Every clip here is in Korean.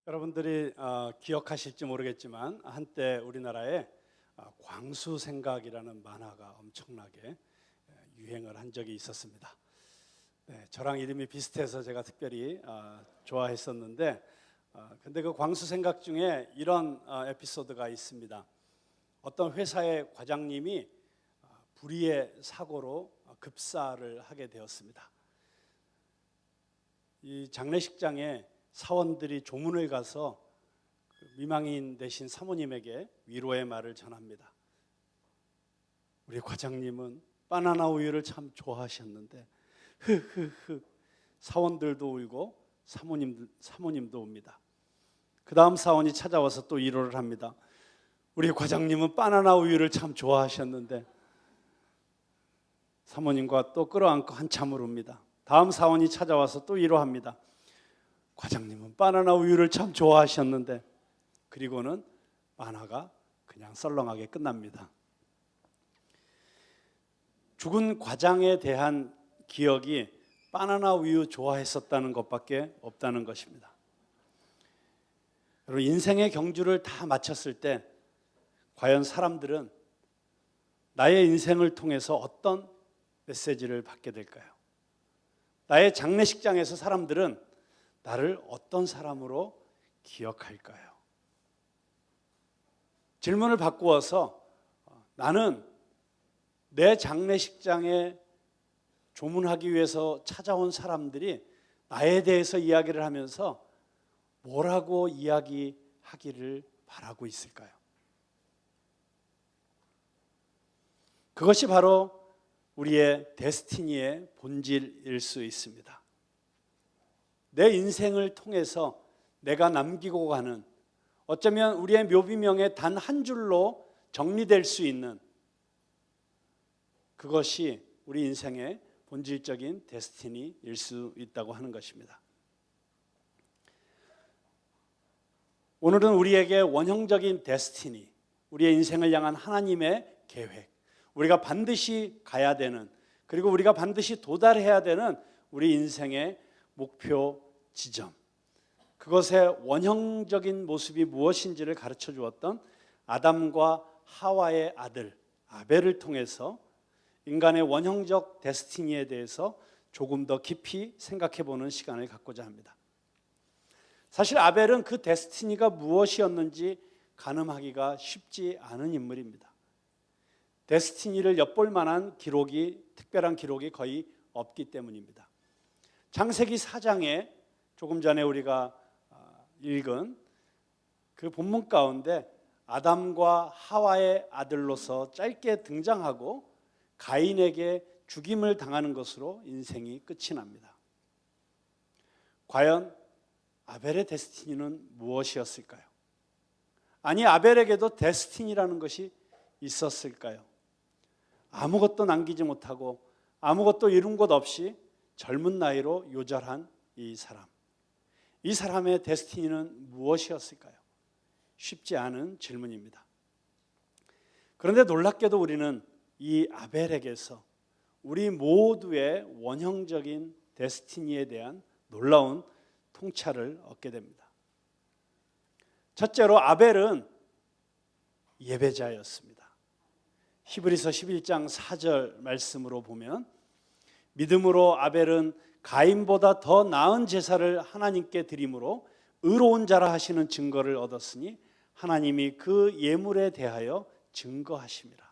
여러분들이 기억하실지 모르겠지만 한때 우리나라에 광수생각이라는 만화가 엄청나게 유행을 한 적이 있었습니다. 네, 저랑 이름이 비슷해서 제가 특별히 좋아했었는데 근데 그 광수생각 중에 이런 에피소드가 있습니다. 어떤 회사의 과장님이 불의의 사고로 급사를 하게 되었습니다. 이 장례식장에 사원들이 조문을 가서 미망인 되신 사모님에게 위로의 말을 전합니다. 우리 과장님은 바나나 우유를 참 좋아하셨는데 흐흐흐. 사원들도 울고 사모님도 웁니다. 그 다음 사원이 찾아와서 또 위로를 합니다. 우리 과장님은 바나나 우유를 참 좋아하셨는데 사모님과 또 끌어안고 한참을 웁니다. 다음 사원이 찾아와서 또 위로합니다. 과장님은 바나나 우유를 참 좋아하셨는데, 그리고는 만화가 그냥 썰렁하게 끝납니다. 죽은 과장에 대한 기억이 바나나 우유 좋아했었다는 것밖에 없다는 것입니다. 여러분, 인생의 경주를 다 마쳤을 때 과연 사람들은 나의 인생을 통해서 어떤 메시지를 받게 될까요? 나의 장례식장에서 사람들은 나를 어떤 사람으로 기억할까요? 질문을 바꾸어서 나는 내 장례식장에 조문하기 위해서 찾아온 사람들이 나에 대해서 이야기를 하면서 뭐라고 이야기하기를 바라고 있을까요? 그것이 바로 우리의 데스티니의 본질일 수 있습니다. 내 인생을 통해서 내가 남기고 가는, 어쩌면 우리의 묘비명의 단 한 줄로 정리될 수 있는, 그것이 우리 인생의 본질적인 데스티니일 수 있다고 하는 것입니다. 오늘은 우리에게 원형적인 데스티니, 우리의 인생을 향한 하나님의 계획, 우리가 반드시 가야 되는, 그리고 우리가 반드시 도달해야 되는 우리 인생의 목표 지점, 그것의 원형적인 모습이 무엇인지를 가르쳐 주었던 아담과 하와의 아들 아벨을 통해서 인간의 원형적 데스티니에 대해서 조금 더 깊이 생각해 보는 시간을 갖고자 합니다. 사실 아벨은 그 데스티니가 무엇이었는지 가늠하기가 쉽지 않은 인물입니다. 데스티니를 엿볼 만한 특별한 기록이 거의 없기 때문입니다. 창세기 4장에 조금 전에 우리가 읽은 그 본문 가운데 아담과 하와의 아들로서 짧게 등장하고 가인에게 죽임을 당하는 것으로 인생이 끝이 납니다. 과연 아벨의 데스티니는 무엇이었을까요? 아니, 아벨에게도 데스티니라는 것이 있었을까요? 아무것도 남기지 못하고 아무것도 이룬 것 없이 젊은 나이로 요절한 이 사람의 데스티니는 무엇이었을까요? 쉽지 않은 질문입니다. 그런데 놀랍게도 우리는 이 아벨에게서 우리 모두의 원형적인 데스티니에 대한 놀라운 통찰을 얻게 됩니다. 첫째로 아벨은 예배자였습니다. 히브리서 11장 4절 말씀으로 보면 믿음으로 아벨은 가인보다 더 나은 제사를 하나님께 드림으로 의로운 자라 하시는 증거를 얻었으니 하나님이 그 예물에 대하여 증거하심이라.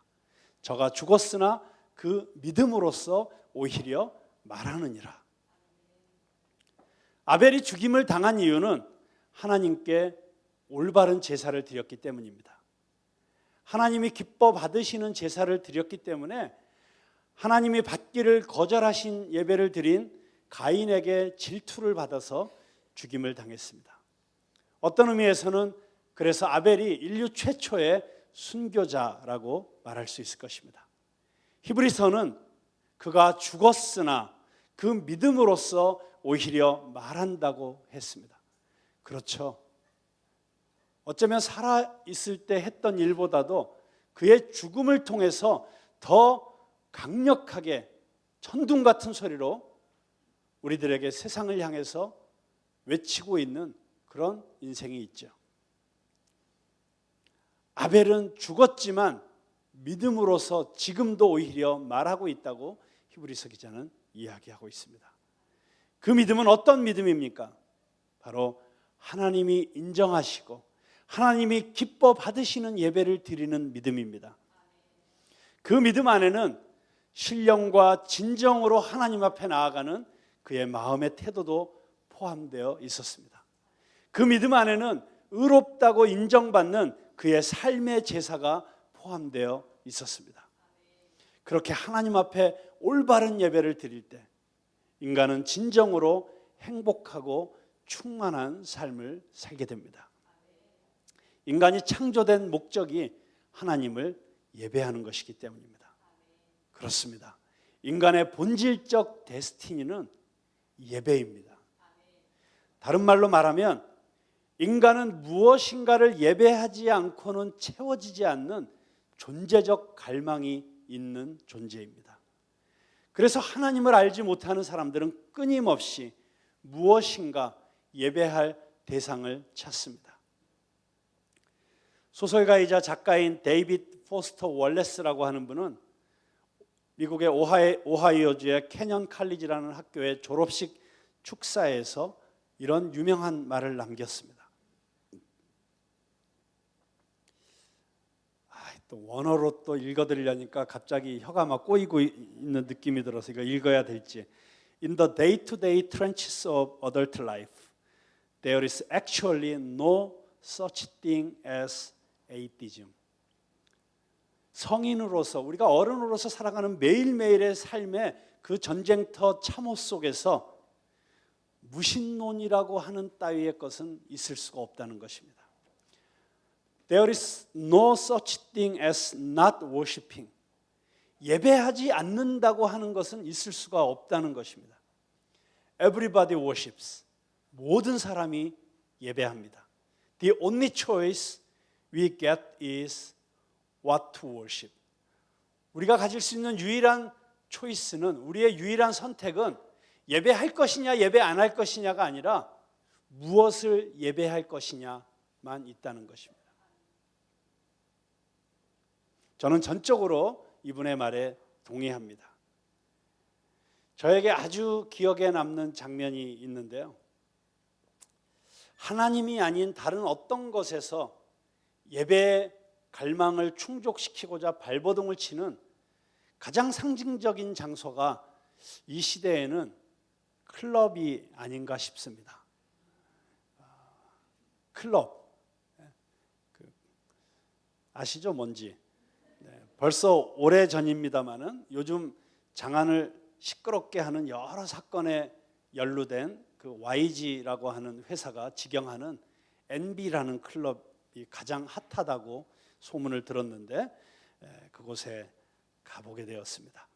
저가 죽었으나 그 믿음으로써 오히려 말하느니라. 아벨이 죽임을 당한 이유는 하나님께 올바른 제사를 드렸기 때문입니다. 하나님이 기뻐 받으시는 제사를 드렸기 때문에 하나님이 받기를 거절하신 예배를 드린 가인에게 질투를 받아서 죽임을 당했습니다. 어떤 의미에서는 그래서 아벨이 인류 최초의 순교자라고 말할 수 있을 것입니다. 히브리서는 그가 죽었으나 그 믿음으로써 오히려 말한다고 했습니다. 그렇죠. 어쩌면 살아있을 때 했던 일보다도 그의 죽음을 통해서 더 강력하게 천둥 같은 소리로 우리들에게 세상을 향해서 외치고 있는 그런 인생이 있죠. 아벨은 죽었지만 믿음으로서 지금도 오히려 말하고 있다고 히브리서 기자는 이야기하고 있습니다. 그 믿음은 어떤 믿음입니까? 바로 하나님이 인정하시고 하나님이 기뻐 받으시는 예배를 드리는 믿음입니다. 그 믿음 안에는 신령과 진정으로 하나님 앞에 나아가는 그의 마음의 태도도 포함되어 있었습니다. 그 믿음 안에는 의롭다고 인정받는 그의 삶의 제사가 포함되어 있었습니다. 그렇게 하나님 앞에 올바른 예배를 드릴 때 인간은 진정으로 행복하고 충만한 삶을 살게 됩니다. 인간이 창조된 목적이 하나님을 예배하는 것이기 때문입니다. 그렇습니다. 인간의 본질적 데스티니는 예배입니다. 다른 말로 말하면 인간은 무엇인가를 예배하지 않고는 채워지지 않는 존재적 갈망이 있는 존재입니다. 그래서 하나님을 알지 못하는 사람들은 끊임없이 무엇인가 예배할 대상을 찾습니다. 소설가이자 작가인 데이비드 포스터 월레스라고 하는 분은 미국의 오하이오주의 캐년 칼리지라는 학교의 졸업식 축사에서 이런 유명한 말을 남겼습니다. 또 원어로 또 읽어드리려니까 갑자기 혀가 막 꼬이고 있는 느낌이 들어서 이거 읽어야 될지. In the day-to-day trenches of adult life, there is actually no such thing as atheism. 성인으로서 우리가 어른으로서 살아가는 매일매일의 삶의 그 전쟁터 참호 속에서 무신론이라고 하는 따위의 것은 있을 수가 없다는 것입니다. There is no such thing as not worshiping. 예배하지 않는다고 하는 것은 있을 수가 없다는 것입니다. Everybody worships. 모든 사람이 예배합니다. The only choice we get is what to worship. 우리가 가질 수 있는 유일한 초이스는, 우리의 유일한 선택은 예배할 것이냐 예배 안 할 것이냐가 아니라 무엇을 예배할 것이냐만 있다는 것입니다. 저는 전적으로 이분의 말에 동의합니다. 저에게 아주 기억에 남는 장면이 있는데요. 하나님이 아닌 다른 어떤 것에서 예배의 갈망을 충족시키고자 발버둥을 치는 가장 상징적인 장소가 이 시대에는 클럽이 아닌가 싶습니다. 클럽. 아시죠? 뭔지. 벌써 오래전입니다마는 요즘 장안을 시끄럽게 하는 여러 사건에 연루된 그 YG라고 하는 회사가 직영하는 NB라는 클럽이 가장 핫하다고 소문을 들었는데 그곳에 가보게 되었습니다.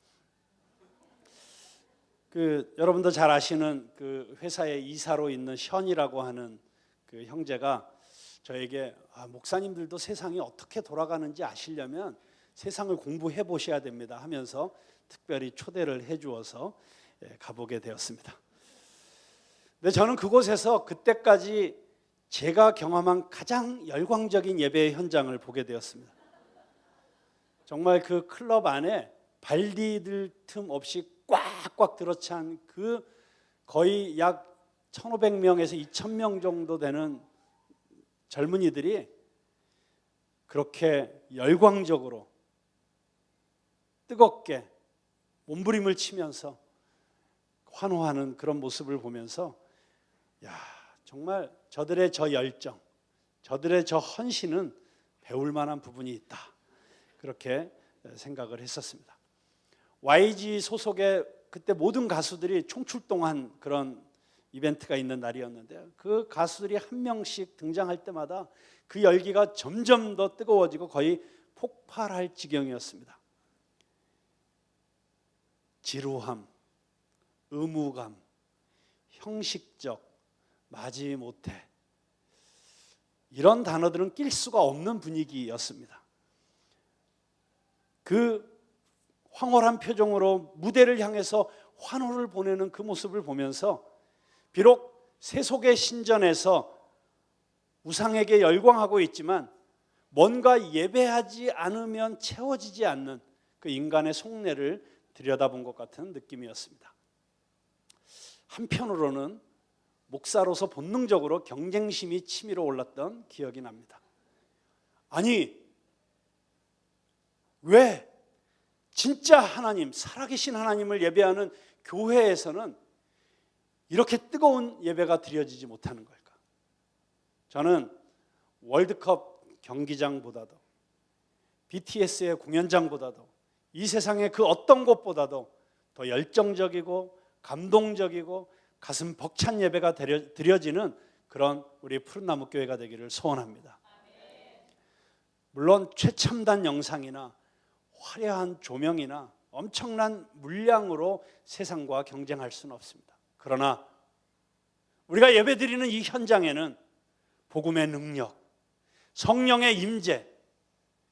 여러분도 잘 아시는 그 회사의 이사로 있는 션이라고 하는 그 형제가 저에게 목사님들도 세상이 어떻게 돌아가는지 아시려면 세상을 공부해 보셔야 됩니다 하면서 특별히 초대를 해 주어서 가보게 되었습니다. 근데 저는 그곳에서 그때까지 제가 경험한 가장 열광적인 예배의 현장을 보게 되었습니다. 정말 그 클럽 안에 발 디딜 틈 없이 꽉꽉 들어찬 그 거의 약 1,500명에서 2,000명 정도 되는 젊은이들이 그렇게 열광적으로 뜨겁게 몸부림을 치면서 환호하는 그런 모습을 보면서 정말 저들의 저 열정, 저들의 저 헌신은 배울 만한 부분이 있다. 그렇게 생각을 했었습니다. YG 소속의 그때 모든 가수들이 총출동한 그런 이벤트가 있는 날이었는데요. 그 가수들이 한 명씩 등장할 때마다 그 열기가 점점 더 뜨거워지고 거의 폭발할 지경이었습니다. 지루함, 의무감, 형식적, 마지못해 이런 단어들은 낄 수가 없는 분위기였습니다. 그 황홀한 표정으로 무대를 향해서 환호를 보내는 그 모습을 보면서 비록 세속의 신전에서 우상에게 열광하고 있지만 뭔가 예배하지 않으면 채워지지 않는 그 인간의 속내를 들여다본 것 같은 느낌이었습니다. 한편으로는 목사로서 본능적으로 경쟁심이 치밀어 올랐던 기억이 납니다. 아니, 왜 진짜 하나님, 살아계신 하나님을 예배하는 교회에서는 이렇게 뜨거운 예배가 드려지지 못하는 걸까? 저는 월드컵 경기장보다도 BTS의 공연장보다도 이 세상의 그 어떤 곳보다도 더 열정적이고 감동적이고 가슴 벅찬 예배가 드려지는 그런 우리 푸른나무 교회가 되기를 소원합니다. 물론 최첨단 영상이나 화려한 조명이나 엄청난 물량으로 세상과 경쟁할 수는 없습니다. 그러나 우리가 예배드리는 이 현장에는 복음의 능력, 성령의 임재,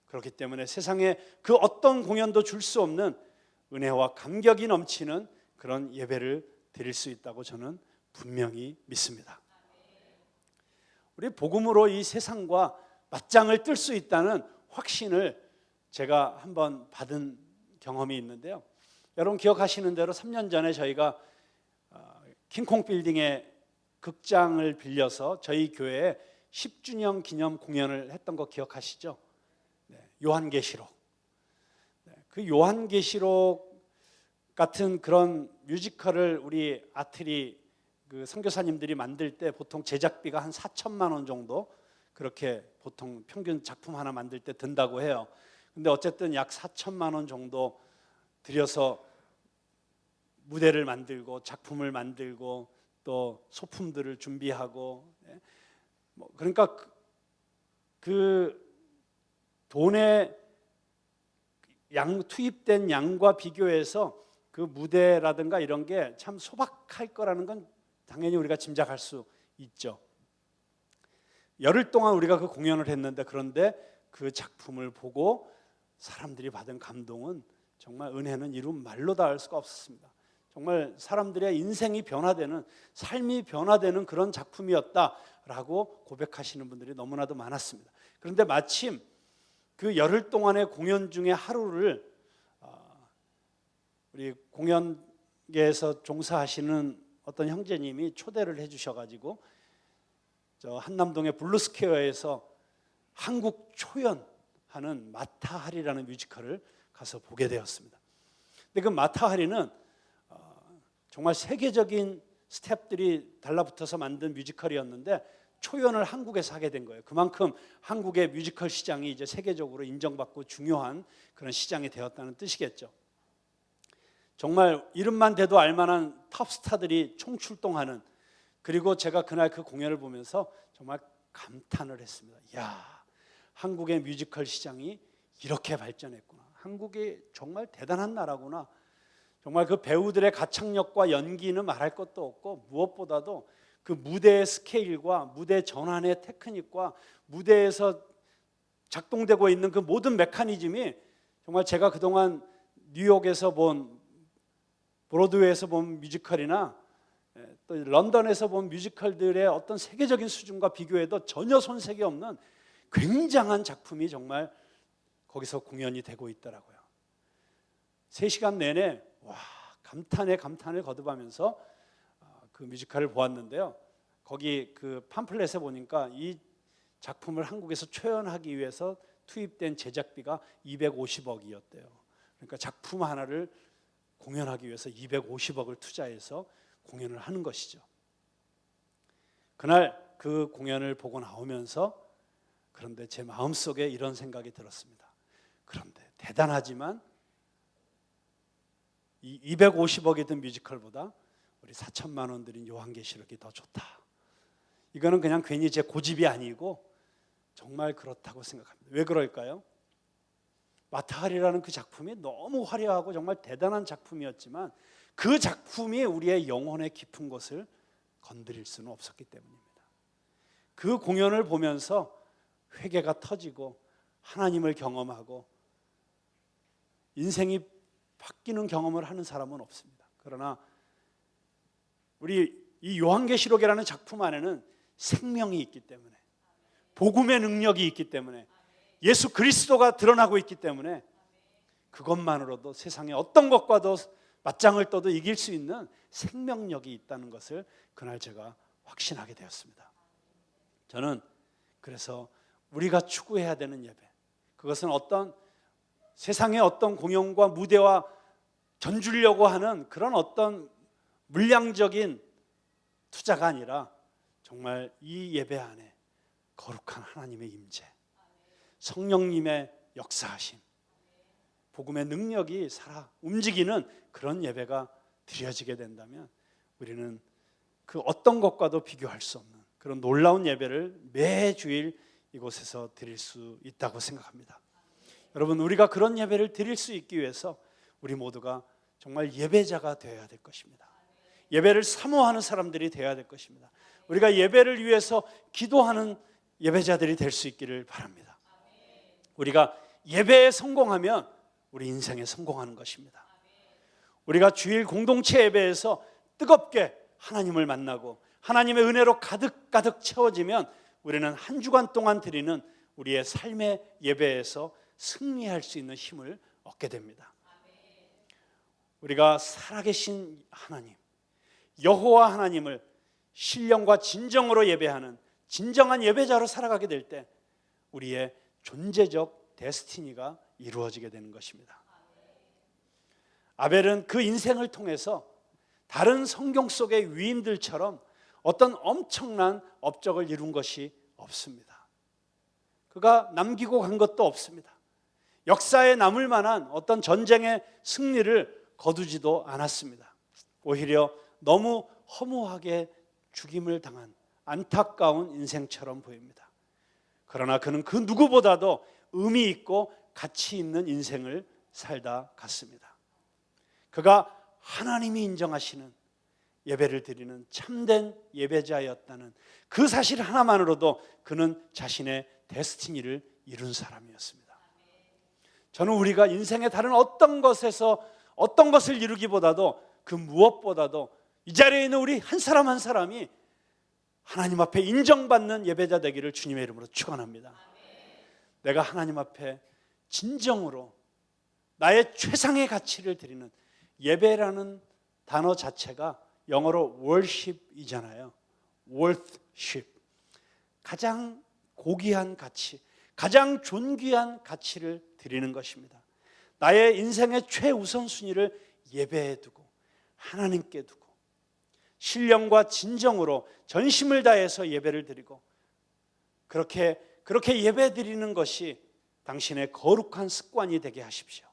그렇기 때문에 세상에 그 어떤 공연도 줄 수 없는 은혜와 감격이 넘치는 그런 예배를 드릴 수 있다고 저는 분명히 믿습니다. 우리 복음으로 이 세상과 맞짱을 뜰 수 있다는 확신을 제가 한번 받은 경험이 있는데요. 여러분 기억하시는 대로 3년 전에 저희가 킹콩 빌딩의 극장을 빌려서 저희 교회에 10주년 기념 공연을 했던 거 기억하시죠? 요한계시록. 그 요한계시록 같은 그런 뮤지컬을 우리 아트리 그 선교사님들이 만들 때 보통 제작비가 한 4천만 원 정도 그렇게 보통 평균 작품 하나 만들 때 든다고 해요. 근데 어쨌든 약 4천만 원 정도 들여서 무대를 만들고 작품을 만들고 또 소품들을 준비하고, 그러니까 그 돈에 투입된 양과 비교해서 그 무대라든가 이런 게 참 소박할 거라는 건 당연히 우리가 짐작할 수 있죠. 열흘 동안 우리가 그 공연을 했는데, 그런데 그 작품을 보고 사람들이 받은 감동은 정말 은혜는 이루 말로 다 할 수가 없었습니다. 정말 사람들의 인생이 변화되는, 삶이 변화되는 그런 작품이었다라고 고백하시는 분들이 너무나도 많았습니다. 그런데 마침 그 열흘 동안의 공연 중에 하루를 우리 공연계에서 종사하시는 어떤 형제님이 초대를 해주셔가지고 저 한남동의 블루스퀘어에서 한국 초연하는 마타하리라는 뮤지컬을 가서 보게 되었습니다. 근데 그 마타하리는 정말 세계적인 스태프들이 달라붙어서 만든 뮤지컬이었는데 초연을 한국에서 하게 된 거예요. 그만큼 한국의 뮤지컬 시장이 이제 세계적으로 인정받고 중요한 그런 시장이 되었다는 뜻이겠죠. 정말 이름만 대도 알만한 탑스타들이 총출동하는, 그리고 제가 그날 그 공연을 보면서 정말 감탄을 했습니다. 야, 한국의 뮤지컬 시장이 이렇게 발전했구나. 한국이 정말 대단한 나라구나. 정말 그 배우들의 가창력과 연기는 말할 것도 없고, 무엇보다도 그 무대의 스케일과 무대 전환의 테크닉과 무대에서 작동되고 있는 그 모든 메커니즘이 정말 제가 그동안 뉴욕에서 본, 브로드웨이에서 본 뮤지컬이나 또 런던에서 본 뮤지컬들의 어떤 세계적인 수준과 비교해도 전혀 손색이 없는 굉장한 작품이 정말 거기서 공연이 되고 있더라고요. 3시간 내내 감탄에 감탄을 거듭하면서 그 뮤지컬을 보았는데요. 거기 그 팜플렛에 보니까 이 작품을 한국에서 초연하기 위해서 투입된 제작비가 250억이었대요. 그러니까 작품 하나를 공연하기 위해서 250억을 투자해서 공연을 하는 것이죠. 그날 그 공연을 보고 나오면서 그런데 제 마음속에 이런 생각이 들었습니다. 그런데 대단하지만 이 250억이 든 뮤지컬보다 우리 4천만 원 들인 요한계시록이 더 좋다. 이거는 그냥 괜히 제 고집이 아니고 정말 그렇다고 생각합니다. 왜 그럴까요? 마타하리라는 그 작품이 너무 화려하고 정말 대단한 작품이었지만 그 작품이 우리의 영혼의 깊은 곳을 건드릴 수는 없었기 때문입니다. 그 공연을 보면서 회개가 터지고 하나님을 경험하고 인생이 바뀌는 경험을 하는 사람은 없습니다. 그러나 우리 이 요한계시록이라는 작품 안에는 생명이 있기 때문에, 복음의 능력이 있기 때문에, 예수 그리스도가 드러나고 있기 때문에 그것만으로도 세상의 어떤 것과도 맞짱을 떠도 이길 수 있는 생명력이 있다는 것을 그날 제가 확신하게 되었습니다. 저는 그래서 우리가 추구해야 되는 예배, 그것은 어떤 세상의 어떤 공연과 무대와 전주려고 하는 그런 어떤 물량적인 투자가 아니라 정말 이 예배 안에 거룩한 하나님의 임재, 성령님의 역사하심, 복음의 능력이 살아 움직이는 그런 예배가 드려지게 된다면 우리는 그 어떤 것과도 비교할 수 없는 그런 놀라운 예배를 매 주일 이곳에서 드릴 수 있다고 생각합니다. 여러분, 우리가 그런 예배를 드릴 수 있기 위해서 우리 모두가 정말 예배자가 되어야 될 것입니다. 예배를 사모하는 사람들이 되어야 될 것입니다. 우리가 예배를 위해서 기도하는 예배자들이 될 수 있기를 바랍니다. 우리가 예배에 성공하면 우리 인생에 성공하는 것입니다. 우리가 주일 공동체 예배에서 뜨겁게 하나님을 만나고 하나님의 은혜로 가득가득 채워지면 우리는 한 주간 동안 드리는 우리의 삶의 예배에서 승리할 수 있는 힘을 얻게 됩니다. 우리가 살아계신 하나님, 여호와 하나님을 신령과 진정으로 예배하는 진정한 예배자로 살아가게 될 때 우리의 존재적 데스티니가 이루어지게 되는 것입니다. 아벨은 그 인생을 통해서 다른 성경 속의 위인들처럼 어떤 엄청난 업적을 이룬 것이 없습니다. 그가 남기고 간 것도 없습니다. 역사에 남을 만한 어떤 전쟁의 승리를 거두지도 않았습니다. 오히려 너무 허무하게 죽임을 당한 안타까운 인생처럼 보입니다. 그러나 그는 그 누구보다도 의미 있고 가치 있는 인생을 살다 갔습니다. 그가 하나님이 인정하시는 예배를 드리는 참된 예배자였다는 그 사실 하나만으로도 그는 자신의 데스티니를 이룬 사람이었습니다. 저는 우리가 인생의 다른 어떤 것에서 어떤 것을 이루기보다도 그 무엇보다도 이 자리에 있는 우리 한 사람 한 사람이 하나님 앞에 인정받는 예배자 되기를 주님의 이름으로 축원합니다. 내가 하나님 앞에 진정으로 나의 최상의 가치를 드리는 예배라는 단어 자체가 영어로 worship이잖아요. worship, 가장 고귀한 가치, 가장 존귀한 가치를 드리는 것입니다. 나의 인생의 최우선순위를 예배에 두고 하나님께 두고 신령과 진정으로 전심을 다해서 예배를 드리고 그렇게 예배 드리는 것이 당신의 거룩한 습관이 되게 하십시오.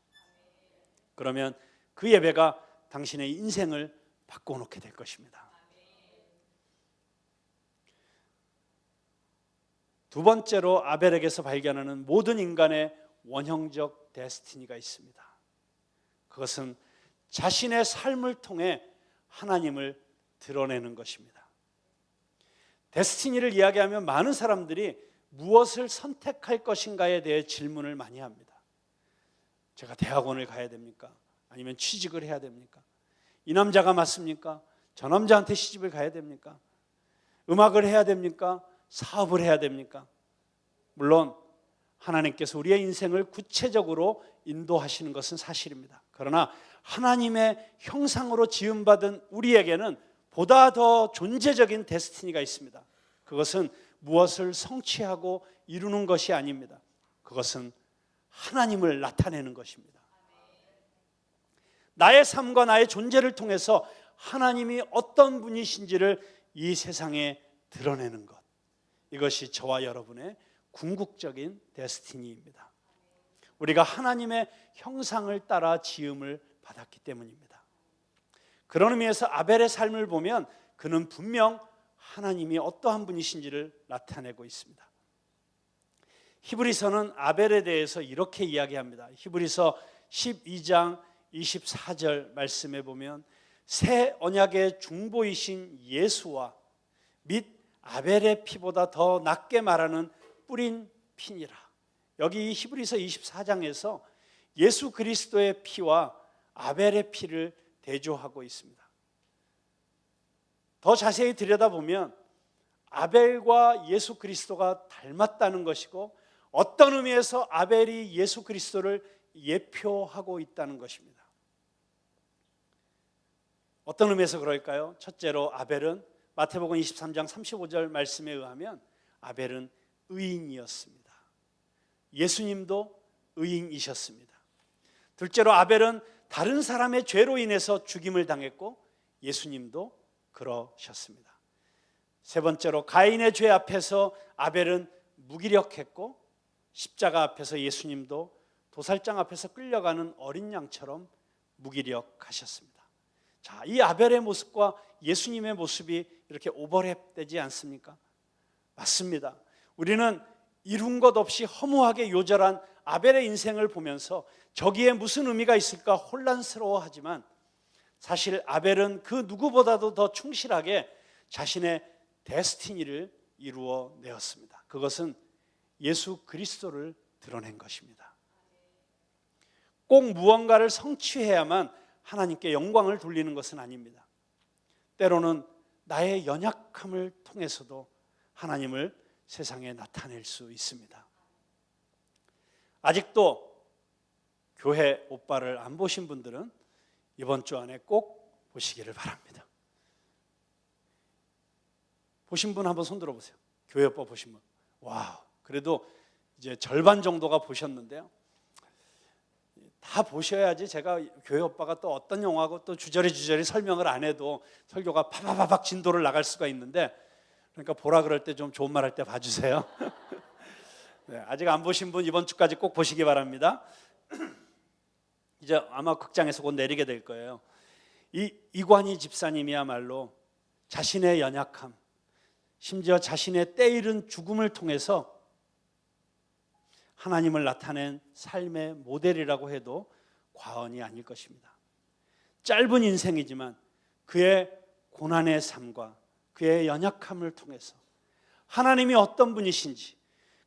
그러면 그 예배가 당신의 인생을 바꿔놓게 될 것입니다. 두 번째로 아벨에게서 발견하는 모든 인간의 원형적 데스티니가 있습니다. 그것은 자신의 삶을 통해 하나님을 드러내는 것입니다. 데스티니를 이야기하면 많은 사람들이 무엇을 선택할 것인가에 대해 질문을 많이 합니다. 제가 대학원을 가야 됩니까? 아니면 취직을 해야 됩니까? 이 남자가 맞습니까? 저 남자한테 시집을 가야 됩니까? 음악을 해야 됩니까? 사업을 해야 됩니까? 물론 하나님께서 우리의 인생을 구체적으로 인도하시는 것은 사실입니다. 그러나 하나님의 형상으로 지음받은 우리에게는 보다 더 존재적인 데스티니가 있습니다. 그것은 무엇을 성취하고 이루는 것이 아닙니다. 그것은 하나님을 나타내는 것입니다. 나의 삶과 나의 존재를 통해서 하나님이 어떤 분이신지를 이 세상에 드러내는 것, 이것이 저와 여러분의 궁극적인 데스티니입니다. 우리가 하나님의 형상을 따라 지음을 받았기 때문입니다. 그런 의미에서 아벨의 삶을 보면 그는 분명 하나님이 어떠한 분이신지를 나타내고 있습니다. 히브리서는 아벨에 대해서 이렇게 이야기합니다. 히브리서 12장 24절 말씀에 보면 새 언약의 중보이신 예수와 및 아벨의 피보다 더 낫게 말하는 뿌린 피니라. 여기 히브리서 24장에서 예수 그리스도의 피와 아벨의 피를 대조하고 있습니다. 더 자세히 들여다보면 아벨과 예수 그리스도가 닮았다는 것이고, 어떤 의미에서 아벨이 예수 그리스도를 예표하고 있다는 것입니다. 어떤 의미에서 그럴까요? 첫째로 아벨은 마태복음 23장 35절 말씀에 의하면 아벨은 의인이었습니다. 예수님도 의인이셨습니다. 둘째로 아벨은 다른 사람의 죄로 인해서 죽임을 당했고 예수님도 그러셨습니다. 세 번째로 가인의 죄 앞에서 아벨은 무기력했고 십자가 앞에서 예수님도 도살장 앞에서 끌려가는 어린 양처럼 무기력하셨습니다. 자, 이 아벨의 모습과 예수님의 모습이 이렇게 오버랩되지 않습니까? 맞습니다. 우리는 이룬 것 없이 허무하게 요절한 아벨의 인생을 보면서 저기에 무슨 의미가 있을까 혼란스러워하지만, 사실 아벨은 그 누구보다도 더 충실하게 자신의 데스티니를 이루어 내었습니다. 그것은 예수 그리스도를 드러낸 것입니다. 꼭 무언가를 성취해야만 하나님께 영광을 돌리는 것은 아닙니다. 때로는 나의 연약함을 통해서도 하나님을 세상에 나타낼 수 있습니다. 아직도 교회 오빠를 안 보신 분들은 이번 주 안에 꼭 보시기를 바랍니다. 보신 분 한번 손 들어보세요. 교회 오빠 보신 분. 와우, 그래도 이제 절반 정도가 보셨는데요. 다 보셔야지 제가 교회 오빠가 또 어떤 영화고 또 주저리 설명을 안 해도 설교가 파바바박 진도를 나갈 수가 있는데, 그러니까 보라 그럴 때 좀 좋은 말 할 때 봐주세요. 네, 아직 안 보신 분 이번 주까지 꼭 보시기 바랍니다. 이제 아마 극장에서 곧 내리게 될 거예요. 이 이관희 집사님이야말로 자신의 연약함, 심지어 자신의 때이른 죽음을 통해서 하나님을 나타낸 삶의 모델이라고 해도 과언이 아닐 것입니다. 짧은 인생이지만 그의 고난의 삶과 그의 연약함을 통해서 하나님이 어떤 분이신지,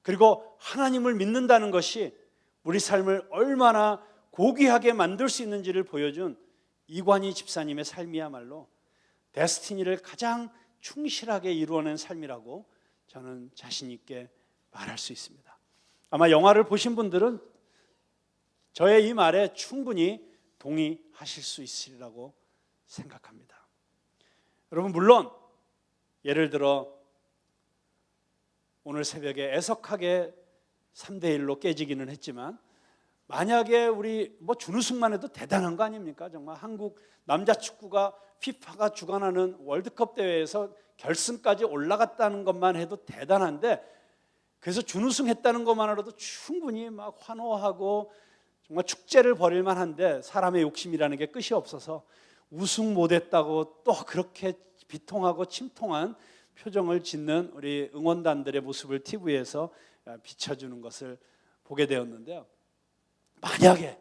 그리고 하나님을 믿는다는 것이 우리 삶을 얼마나 고귀하게 만들 수 있는지를 보여준 이관희 집사님의 삶이야말로 데스티니를 가장 충실하게 이루어낸 삶이라고 저는 자신 있게 말할 수 있습니다. 아마 영화를 보신 분들은 저의 이 말에 충분히 동의하실 수 있으리라고 생각합니다. 여러분, 물론 예를 들어 오늘 새벽에 애석하게 3대1로 깨지기는 했지만, 만약에 우리 준우승만 해도 대단한 거 아닙니까? 정말 한국 남자 축구가 피파가 주관하는 월드컵 대회에서 결승까지 올라갔다는 것만 해도 대단한데, 그래서 준우승했다는 것만으로도 충분히 막 환호하고 정말 축제를 벌일 만한데, 사람의 욕심이라는 게 끝이 없어서 우승 못했다고 또 그렇게 비통하고 침통한 표정을 짓는 우리 응원단들의 모습을 TV에서 비춰주는 것을 보게 되었는데요. 만약에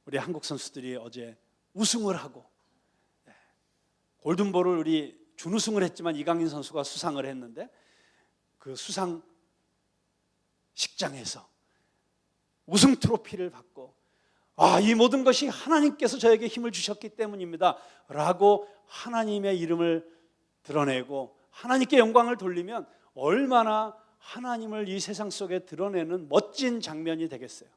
우리 한국 선수들이 어제 우승을 하고 골든볼을 우리 준우승을 했지만 이강인 선수가 수상을 했는데, 그 수상 식장에서 우승 트로피를 받고 이 모든 것이 하나님께서 저에게 힘을 주셨기 때문입니다 라고 하나님의 이름을 드러내고 하나님께 영광을 돌리면 얼마나 하나님을 이 세상 속에 드러내는 멋진 장면이 되겠어요.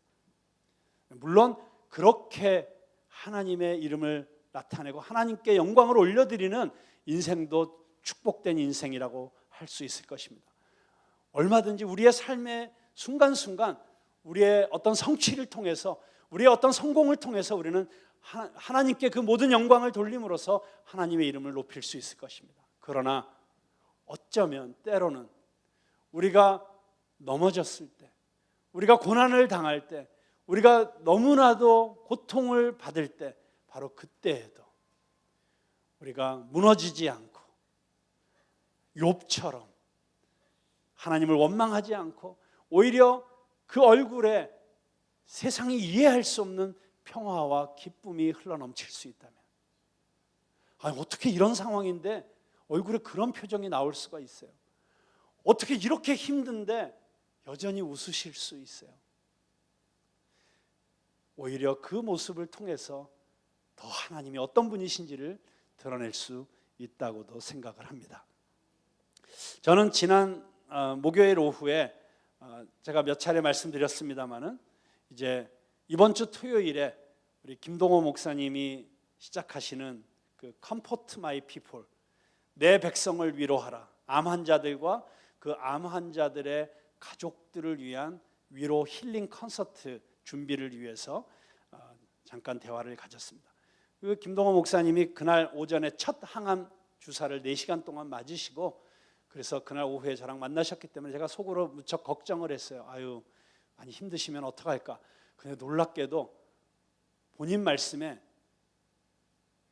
물론 그렇게 하나님의 이름을 나타내고 하나님께 영광을 올려드리는 인생도 축복된 인생이라고 할 수 있을 것입니다. 얼마든지 우리의 삶의 순간순간 우리의 어떤 성취를 통해서, 우리의 어떤 성공을 통해서 우리는 하나님께 그 모든 영광을 돌림으로써 하나님의 이름을 높일 수 있을 것입니다. 그러나 어쩌면 때로는 우리가 넘어졌을 때, 우리가 고난을 당할 때, 우리가 너무나도 고통을 받을 때, 바로 그때에도 우리가 무너지지 않고 욥처럼 하나님을 원망하지 않고 오히려 그 얼굴에 세상이 이해할 수 없는 평화와 기쁨이 흘러넘칠 수 있다면, 어떻게 이런 상황인데 얼굴에 그런 표정이 나올 수가 있어요? 어떻게 이렇게 힘든데 여전히 웃으실 수 있어요? 오히려 그 모습을 통해서 더 하나님이 어떤 분이신지를 드러낼 수 있다고도 생각을 합니다. 저는 지난 목요일 오후에 제가 몇 차례 말씀드렸습니다마는 이제 이번 주 토요일에 우리 김동호 목사님이 시작하시는 그 Comfort My People, 내 백성을 위로하라, 암 환자들과 그 암 환자들의 가족들을 위한 위로 힐링 콘서트 준비를 위해서 잠깐 대화를 가졌습니다. 그 김동호 목사님이 그날 오전에 첫 항암 주사를 4시간 동안 맞으시고, 그래서 그날 오후에 저랑 만나셨기 때문에 제가 속으로 무척 걱정을 했어요. 아유, 많이 힘드시면 어떡할까. 근데 놀랍게도 본인 말씀에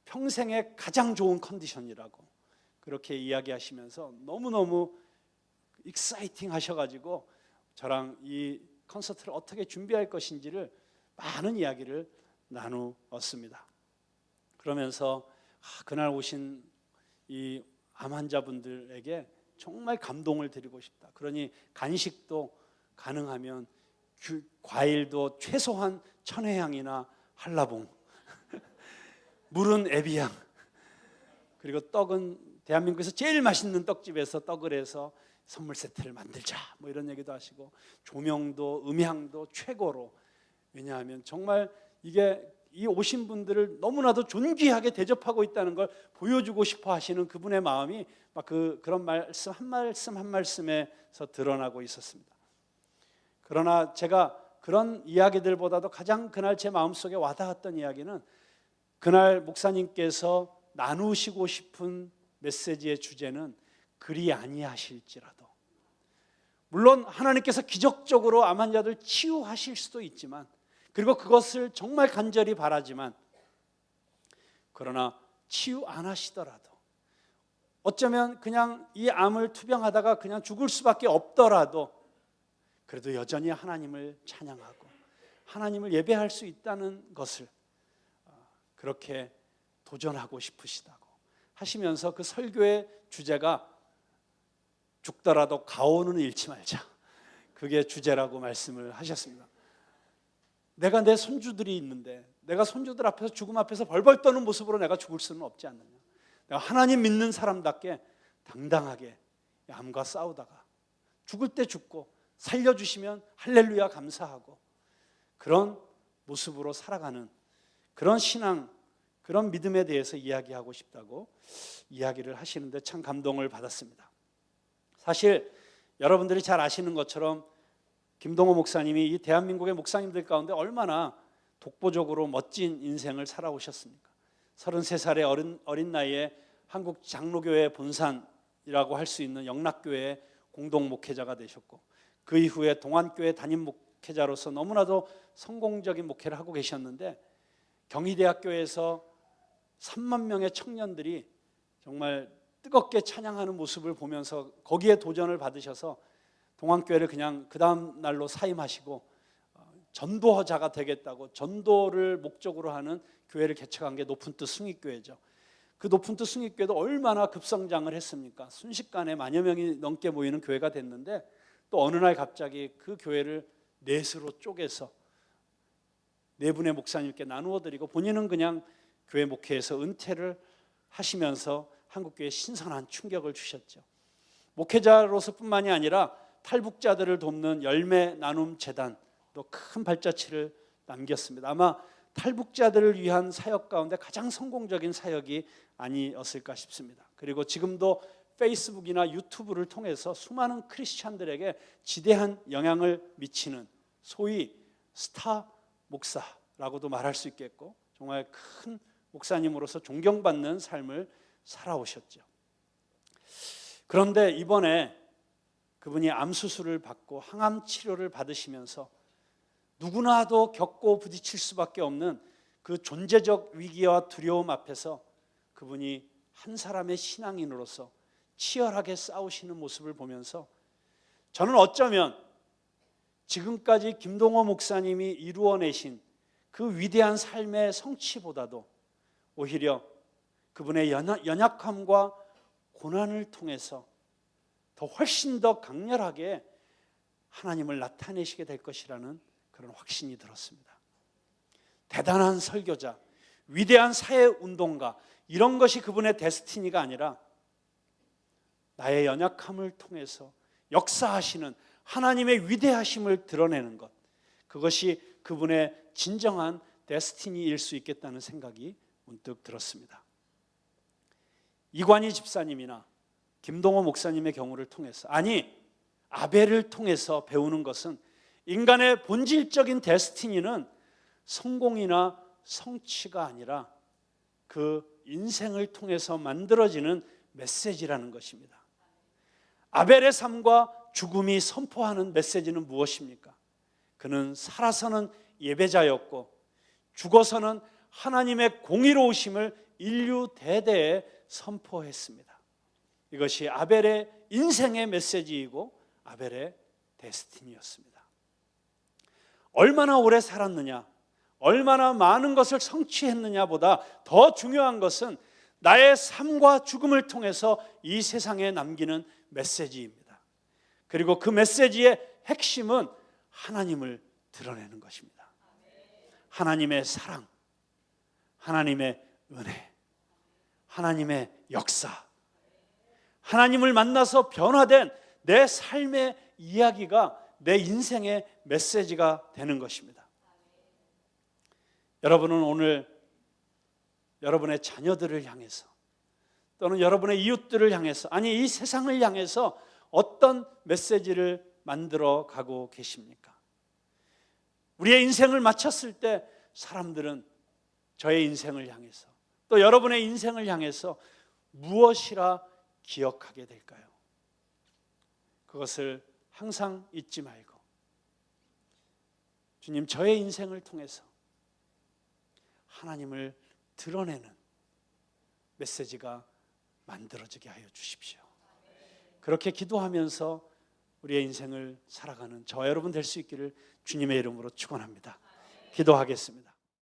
평생에 가장 좋은 컨디션이라고 그렇게 이야기하시면서 너무너무 익사이팅 하셔가지고 저랑 이 콘서트를 어떻게 준비할 것인지를 많은 이야기를 나누었습니다. 그러면서 그날 오신 이 암 환자분들에게 정말 감동을 드리고 싶다. 그러니 간식도 가능하면 과일도 최소한 천혜향이나 한라봉, 물은 에비향, 그리고 떡은 대한민국에서 제일 맛있는 떡집에서 떡을 해서 선물 세트를 만들자, 뭐 이런 얘기도 하시고, 조명도 음향도 최고로. 왜냐하면 정말 이게 이 오신 분들을 너무나도 존귀하게 대접하고 있다는 걸 보여주고 싶어 하시는 그분의 마음이 막 그런 말씀 한 말씀 한 말씀에서 드러나고 있었습니다. 그러나 제가 그런 이야기들보다도 가장 그날 제 마음속에 와닿았던 이야기는, 그날 목사님께서 나누시고 싶은 메시지의 주제는 그리 아니하실지라도, 물론 하나님께서 기적적으로 암 환자들 치유하실 수도 있지만, 그리고 그것을 정말 간절히 바라지만, 그러나 치유 안 하시더라도, 어쩌면 그냥 이 암을 투병하다가 그냥 죽을 수밖에 없더라도 그래도 여전히 하나님을 찬양하고 하나님을 예배할 수 있다는 것을 그렇게 도전하고 싶으시다고 하시면서, 그 설교의 주제가 죽더라도 가오는 잃지 말자, 그게 주제라고 말씀을 하셨습니다. 내가 내 손주들이 있는데 내가 손주들 앞에서, 죽음 앞에서 벌벌 떠는 모습으로 내가 죽을 수는 없지 않느냐. 내가 하나님 믿는 사람답게 당당하게 암과 싸우다가 죽을 때 죽고 살려주시면 할렐루야 감사하고, 그런 모습으로 살아가는 그런 신앙, 그런 믿음에 대해서 이야기하고 싶다고 이야기를 하시는데 참 감동을 받았습니다. 사실 여러분들이 잘 아시는 것처럼 김동호 목사님이 이 대한민국의 목사님들 가운데 얼마나 독보적으로 멋진 인생을 살아오셨습니까? 33살의 어린 나이에 한국 장로교회 본산이라고 할 수 있는 영락교회의 공동 목회자가 되셨고, 그 이후에 동안교회 담임 목회자로서 너무나도 성공적인 목회를 하고 계셨는데, 경희대학교에서 3만 명의 청년들이 정말 뜨겁게 찬양하는 모습을 보면서 거기에 도전을 받으셔서 동안교회를 그냥 그 다음 날로 사임하시고 전도자가 되겠다고 전도를 목적으로 하는 교회를 개척한 게 높은 뜻 승익교회죠. 그 높은 뜻 승익교회도 얼마나 급성장을 했습니까? 순식간에 만여 명이 넘게 모이는 교회가 됐는데, 또 어느 날 갑자기 그 교회를 넷으로 쪼개서 네 분의 목사님께 나누어 드리고, 본인은 그냥 교회 목회에서 은퇴를 하시면서 한국교회에 신선한 충격을 주셨죠. 목회자로서뿐만이 아니라 탈북자들을 돕는 열매 나눔 재단도 큰 발자취를 남겼습니다. 아마 탈북자들을 위한 사역 가운데 가장 성공적인 사역이 아니었을까 싶습니다. 그리고 지금도 페이스북이나 유튜브를 통해서 수많은 크리스찬들에게 지대한 영향을 미치는 소위 스타 목사라고도 말할 수 있겠고, 정말 큰 목사님으로서 존경받는 삶을 살아오셨죠. 그런데 이번에 그분이 암 수술을 받고 항암 치료를 받으시면서 누구나도 겪고 부딪힐 수밖에 없는 그 존재적 위기와 두려움 앞에서 그분이 한 사람의 신앙인으로서 치열하게 싸우시는 모습을 보면서, 저는 어쩌면 지금까지 김동호 목사님이 이루어내신 그 위대한 삶의 성취보다도 오히려 그분의 연약함과 고난을 통해서 더 훨씬 더 강렬하게 하나님을 나타내시게 될 것이라는 그런 확신이 들었습니다. 대단한 설교자, 위대한 사회운동가, 이런 것이 그분의 데스티니가 아니라 나의 연약함을 통해서 역사하시는 하나님의 위대하심을 드러내는 것, 그것이 그분의 진정한 데스티니일 수 있겠다는 생각이 문득 들었습니다. 이관희 집사님이나 김동호 목사님의 경우를 통해서, 아니 아벨을 통해서 배우는 것은 인간의 본질적인 데스티니는 성공이나 성취가 아니라 그 인생을 통해서 만들어지는 메시지라는 것입니다. 아벨의 삶과 죽음이 선포하는 메시지는 무엇입니까? 그는 살아서는 예배자였고 죽어서는 하나님의 공의로우심을 인류 대대에 선포했습니다. 이것이 아벨의 인생의 메시지이고 아벨의 데스티니였습니다. 얼마나 오래 살았느냐, 얼마나 많은 것을 성취했느냐보다 더 중요한 것은 나의 삶과 죽음을 통해서 이 세상에 남기는 메시지입니다. 그리고 그 메시지의 핵심은 하나님을 드러내는 것입니다. 하나님의 사랑, 하나님의 은혜, 하나님의 역사, 하나님을 만나서 변화된 내 삶의 이야기가 내 인생의 메시지가 되는 것입니다. 여러분은 오늘 여러분의 자녀들을 향해서 또는 여러분의 이웃들을 향해서, 아니 이 세상을 향해서 어떤 메시지를 만들어 가고 계십니까? 우리의 인생을 마쳤을 때 사람들은 저의 인생을 향해서 또 여러분의 인생을 향해서 무엇이라 기억하게 될까요? 그것을 항상 잊지 말고, 주님, 저의 인생을 통해서 하나님을 드러내는 메시지가 만들어지게 하여 주십시오. 그렇게 기도하면서 우리의 인생을 살아가는 저와 여러분 될 수 있기를 주님의 이름으로 축원합니다. 기도하겠습니다.